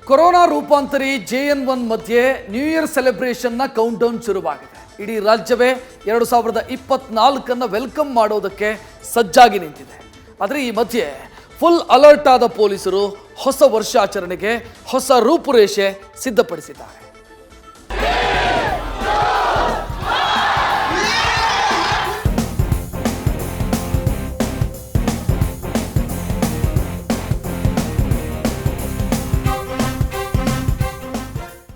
Corona ರೂಪಾಂತರಿ JN1 ಮಧ್ಯೆ new year ಸೆಲೆಬ್ರೇಷನ್ನ count down ಶುರುವಾಗಿದೆ. ಇಡೀ ರಾಜ್ಯವೇ 2024 ವೆಲ್ಕಮ್ ಮಾಡೋದಕ್ಕೆ ಸಜ್ಜಾಗಿ ನಿಂತಿದೆ. ಆದರೆ ಈ ಮಧ್ಯೆ ಫುಲ್ ಅಲರ್ಟ್ ಆದ ಪೊಲೀಸರು ಹೊಸ ವರ್ಷಾಚರಣೆಗೆ ಹೊಸ ರೂಪುರೇಷೆ ಸಿದ್ಧಪಡಿಸಿದ್ದಾರೆ.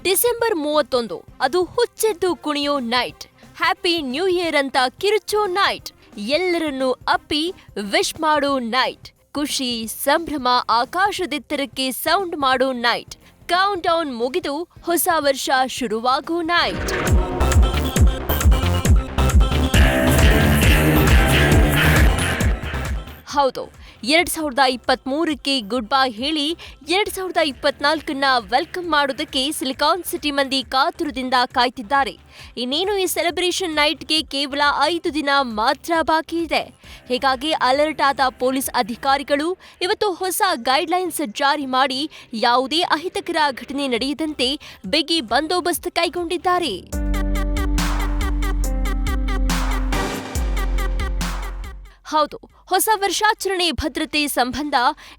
ಡಿಸೆಂಬರ್ 31 ಅದು ಹುಚ್ಚೆದ್ದು ಕುಣಿಯೋ ನೈಟ್, ಹ್ಯಾಪಿ ನ್ಯೂ ಇಯರ್ ಅಂತ ಕಿರುಚೋ ನೈಟ್, ಎಲ್ಲರನ್ನೂ ಅಪ್ಪಿ ವಿಶ್ ಮಾಡೋ ನೈಟ್, ಖುಷಿ ಸಂಭ್ರಮ ಆಕಾಶದೆತ್ತರಕ್ಕೆ ಸೌಂಡ್ ಮಾಡೋ ನೈಟ್, ಕೌಂಟ್ ಡೌನ್ ಮುಗಿದು ಹೊಸ ವರ್ಷ ಶುರುವಾಗೋ ನೈಟ್. ಹೌದು, 2023ಕ್ಕೆ ಗುಡ್ ಬೈ ಹೇಳಿ 2024ನ್ನ ವೆಲ್ಕಮ್ ಮಾಡೋದಕ್ಕೆ ಸಿಲಿಕಾನ್ ಸಿಟಿ ಮಂದಿ ಕಾತುರದಿಂದ ಕಾಯ್ತಿದ್ದಾರೆ. ಇನ್ನೇನು ಈ ಸೆಲೆಬ್ರೇಷನ್ ನೈಟ್ಗೆ ಕೇವಲ 5 ದಿನ ಮಾತ್ರ ಬಾಕಿ ಇದೆ. ಹೀಗಾಗಿ ಅಲರ್ಟ್ ಆದ ಪೊಲೀಸ್ ಅಧಿಕಾರಿಗಳು ಇವತ್ತು ಹೊಸ ಗೈಡ್ಲೈನ್ಸ್ ಜಾರಿ ಮಾಡಿ ಯಾವುದೇ ಅಹಿತಕರ ಘಟನೆ ನಡೆಯದಂತೆ ಬಿಗಿ ಬಂದೋಬಸ್ತ್ ಕೈಗೊಂಡಿದ್ದಾರೆ. ಹೌದು, ಹೊಸ ವರ್ಷಾಚರಣೆ ಭದ್ರತೆ ಸಂಬಂಧ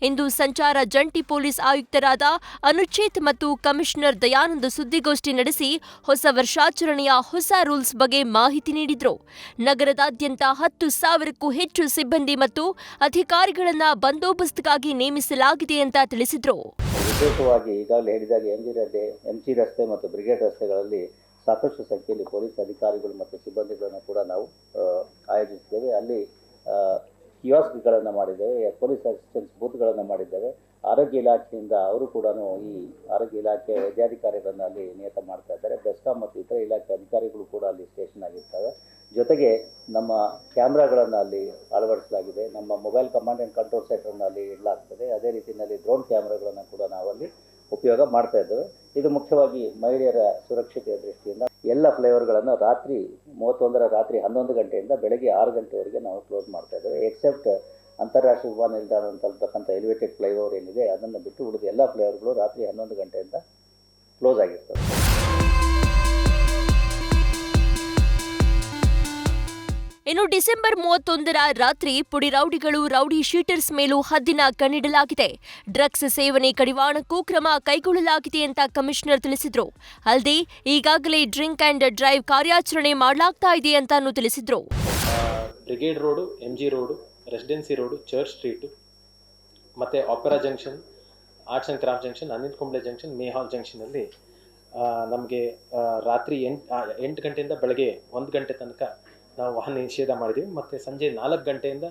ಇಂದು ಸಂಚಾರ ಜಂಟಿ ಪೊಲೀಸ್ ಆಯುಕ್ತರಾದ ಅನುಚೇತ್ ಮತ್ತು ಕಮಿಷನರ್ ದಯಾನಂದ್ ಸುದ್ದಿಗೋಷ್ಠಿ ನಡೆಸಿ ಹೊಸ ವರ್ಷಾಚರಣೆಯ ಹೊಸ ರೂಲ್ಸ್ ಬಗ್ಗೆ ಮಾಹಿತಿ ನೀಡಿದರು. ನಗರದಾದ್ಯಂತ 10,000ಕ್ಕೂ ಹೆಚ್ಚು ಸಿಬ್ಬಂದಿ ಮತ್ತು ಅಧಿಕಾರಿಗಳನ್ನ ಬಂದೋಬಸ್ತ್ಗಾಗಿ ನೇಮಿಸಲಾಗಿದೆ ಅಂತ ತಿಳಿಸಿದರು. ವಿಶೇಷವಾಗಿ ಈಗಾಗಲೇ ಹೇಳಿದಾಗ ಎಂಜಿ ರಸ್ತೆ ಮತ್ತು ಬ್ರಿಗೇಡ್ ರಸ್ತೆಗಳಲ್ಲಿ ಸಾಕಷ್ಟು ಸಂಖ್ಯೆಯಲ್ಲಿ ಪೊಲೀಸ್ ಅಧಿಕಾರಿಗಳು ಮತ್ತು ಸಿಬ್ಬಂದಿಗಳನ್ನು ಕೂಡ ನಾವು ಆಯೋಜಿಸಿದ್ದೇವೆ. ಅಲ್ಲಿ ಕಿಯಾಸ್ಕ್ಗಳನ್ನು ಮಾಡಿದ್ದೇವೆ, ಪೊಲೀಸ್ ಅಸಿಸ್ಟೆನ್ಸ್ ಬೂತ್ಗಳನ್ನು ಮಾಡಿದ್ದೇವೆ. ಆರೋಗ್ಯ ಇಲಾಖೆಯಿಂದ ಅವರು ಕೂಡ ಈ ಆರೋಗ್ಯ ಇಲಾಖೆ ವೈದ್ಯಾಧಿಕಾರಿಗಳನ್ನು ಅಲ್ಲಿ ನೇಮಕ ಮಾಡ್ತಾ ಇದ್ದಾರೆ. ಬೆಸ್ಕಾಂ ಮತ್ತು ಇತರ ಇಲಾಖೆ ಅಧಿಕಾರಿಗಳು ಕೂಡ ಅಲ್ಲಿ ಸ್ಟೇಷನ್ ಆಗಿರ್ತವೆ. ಜೊತೆಗೆ ನಮ್ಮ ಕ್ಯಾಮ್ರಾಗಳನ್ನು ಅಲ್ಲಿ ಅಳವಡಿಸಲಾಗಿದೆ. ನಮ್ಮ ಮೊಬೈಲ್ ಕಮಾಂಡ್ ಆ್ಯಂಡ್ ಕಂಟ್ರೋಲ್ ಸೆಂಟರ್ನ ಅಲ್ಲಿ ಇಡಲಾಗ್ತದೆ. ಅದೇ ರೀತಿಯಲ್ಲಿ ಡ್ರೋನ್ ಕ್ಯಾಮ್ರಾಗಳನ್ನು ಕೂಡ ನಾವಲ್ಲಿ ಉಪಯೋಗ ಮಾಡ್ತಾ ಇದ್ದೇವೆ. ಇದು ಮುಖ್ಯವಾಗಿ ಮಹಿಳೆಯರ ಸುರಕ್ಷತೆಯ ದೃಷ್ಟಿಯಿಂದ ಎಲ್ಲ ಫ್ಲೈಓವರ್ಗಳನ್ನು ರಾತ್ರಿ 31ರ ರಾತ್ರಿ 11 ಗಂಟೆಯಿಂದ ಬೆಳಗ್ಗೆ 6 ಗಂಟೆವರೆಗೆ ನಾವು ಕ್ಲೋಸ್ ಮಾಡ್ತಾ ಇದ್ದೇವೆ. ಎಕ್ಸೆಪ್ಟ್ ಅಂತಾರಾಷ್ಟ್ರೀಯ ವಿಮಾನ ನಿಲ್ದಾಣ ಅಂತಕ್ಕಂಥ ಎಲಿವೇಟೆಡ್ ಫ್ಲೈಓವರ್ ಏನಿದೆ ಅದನ್ನು ಬಿಟ್ಟು ಉಳಿದ ಎಲ್ಲ ಫ್ಲೈಓವರ್ಗಳು ರಾತ್ರಿ 11 ಗಂಟೆಯಿಂದ ಕ್ಲೋಸ್ ಆಗಿರ್ತವೆ. ಇನ್ನು ಡಿಸೆಂಬರ್ 31ರ ರಾತ್ರಿ ಪುಡಿ ರೌಡಿಗಳು ರೌಡಿ ಶೀಟರ್ಸ್ ಮೇಲೂ ಹದ್ದಿನ ಕಣ್ಣಿಡಲಾಗಿದೆ. ಡ್ರಗ್ಸ್ ಸೇವನೆ ಕಡಿವಾಣಕ್ಕೂ ಕ್ರಮ ಕೈಗೊಳ್ಳಲಾಗಿದೆ ಅಂತ ಕಮಿಷನರ್ ತಿಳಿಸಿದ್ರು. ಅಲ್ಲದೆ ಈಗಾಗಲೇ ಡ್ರಿಂಕ್ ಅಂಡ್ ಡ್ರೈವ್ ಕಾರ್ಯಾಚರಣೆ ಮಾಡಲಾಗ್ತಾ ಇದೆ ಅಂತಾನು ತಿಳಿಸಿದ್ರು. Brigade Road, MG Road, Residency Road, Church Street ಮತ್ತು Opera Junction, Arts and Craft Junction, Anil Kumble Junction, Mayo Hall ಜಂಕ್ಷನಲ್ಲಿ ನಮಗೆ ರಾತ್ರಿ 8 ಗಂಟೆಯಿಂದ ಬೆಳಗ್ಗೆ 1 ಗಂಟೆ ತನಕ ನಾವು ವಾಹನ ನಿಷೇಧ ಮಾಡಿದ್ದೀವಿ. ಮತ್ತು ಸಂಜೆ 4 ಗಂಟೆಯಿಂದ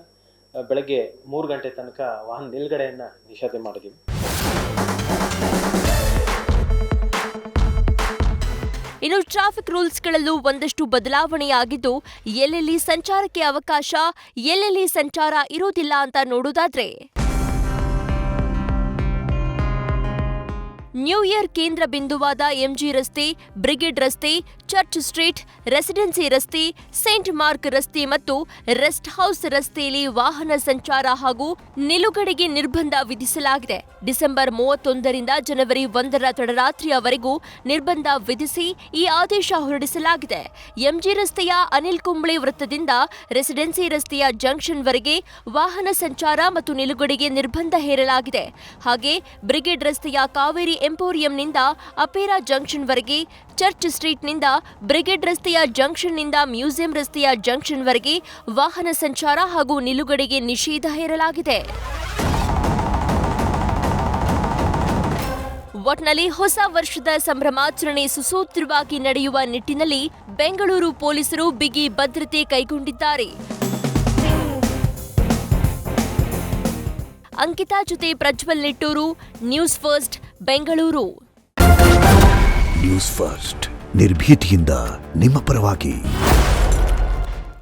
ಬೆಳಗ್ಗೆ 3 ಗಂಟೆ ತನಕ ವಾಹನ ನಿಲುಗಡೆಯನ್ನು ನಿಷೇಧ ಮಾಡಿದ್ದೀವಿ. ಇನ್ನು ಟ್ರಾಫಿಕ್ ರೂಲ್ಸ್ಗಳಲ್ಲೂ ಒಂದಷ್ಟು ಬದಲಾವಣೆಯಾಗಿದ್ದು, ಎಲ್ಲೆಲ್ಲಿ ಸಂಚಾರಕ್ಕೆ ಅವಕಾಶ, ಎಲ್ಲೆಲ್ಲಿ ಸಂಚಾರ ಇರೋದಿಲ್ಲ ಅಂತ ನೋಡೋದಾದ್ರೆ, ನ್ಯೂ ಇಯರ್ ಕೇಂದ್ರ ಬಿಂದುವಾದ MG ರಸ್ತೆ, ಬ್ರಿಗೇಡ್ ರಸ್ತೆ, ಚರ್ಚ್ ಸ್ಟ್ರೀಟ್, ರೆಸಿಡೆನ್ಸಿ ರಸ್ತೆ, ಸೇಂಟ್ ಮಾರ್ಕ್ ರಸ್ತೆ ಮತ್ತು ರೆಸ್ಟ್ ಹೌಸ್ ರಸ್ತೆಯಲ್ಲಿ ವಾಹನ ಸಂಚಾರ ಹಾಗೂ ನಿಲುಗಡೆಗೆ ನಿರ್ಬಂಧ ವಿಧಿಸಲಾಗಿದೆ. ಡಿಸೆಂಬರ್ 31ರಿಂದ ಜನವರಿ 1ರ ತಡರಾತ್ರಿಯವರೆಗೂ ನಿರ್ಬಂಧ ವಿಧಿಸಿ ಈ ಆದೇಶ ಹೊರಡಿಸಲಾಗಿದೆ. MG ರಸ್ತೆಯ ಅನಿಲ್ ಕುಂಬ್ಳೆ ವೃತ್ತದಿಂದ ರೆಸಿಡೆನ್ಸಿ ರಸ್ತೆಯ ಜಂಕ್ಷನ್ವರೆಗೆ ವಾಹನ ಸಂಚಾರ ಮತ್ತು ನಿಲುಗಡೆಗೆ ನಿರ್ಬಂಧ ಹೇರಲಾಗಿದೆ. ಹಾಗೆ ಬ್ರಿಗೇಡ್ ರಸ್ತೆಯ ಕಾವೇರಿ ಎಂಪೋರಿಯಂನಿಂದ ಅಪೇರಾ ಜಂಕ್ಷನ್ವರೆಗೆ, ಚರ್ಚ್ ಸ್ಟ್ರೀಟ್ನಿಂದ ಬ್ರಿಗೇಡ್ ರಸ್ತೆಯ ಜಂಕ್ಷನ್ನಿಂದ ಮ್ಯೂಸಿಯಂ ರಸ್ತೆಯ ಜಂಕ್ಷನ್ವರೆಗೆ ವಾಹನ ಸಂಚಾರ ಹಾಗೂ ನಿಲುಗಡೆಗೆ ನಿಷೇಧ ಹೇರಲಾಗಿದೆ. ಒಟ್ನಲ್ಲಿ ಹೊಸ ವರ್ಷದ ಸಂಭ್ರಮಾಚರಣೆ ಸುಸೂತ್ರವಾಗಿ ನಡೆಯುವ ನಿಟ್ಟಿನಲ್ಲಿ ಬೆಂಗಳೂರು ಪೊಲೀಸರು ಬಿಗಿ ಭದ್ರತೆ ಕೈಗೊಂಡಿದ್ದಾರೆ. ಅಂಕಿತಾ ಜೊತೆ Prajwal Nittur, news first, Bengaluru. News first ನಿರ್ಭೀತಿಯಿಂದ ನಿಮ್ಮ ಪರವಾಗಿ.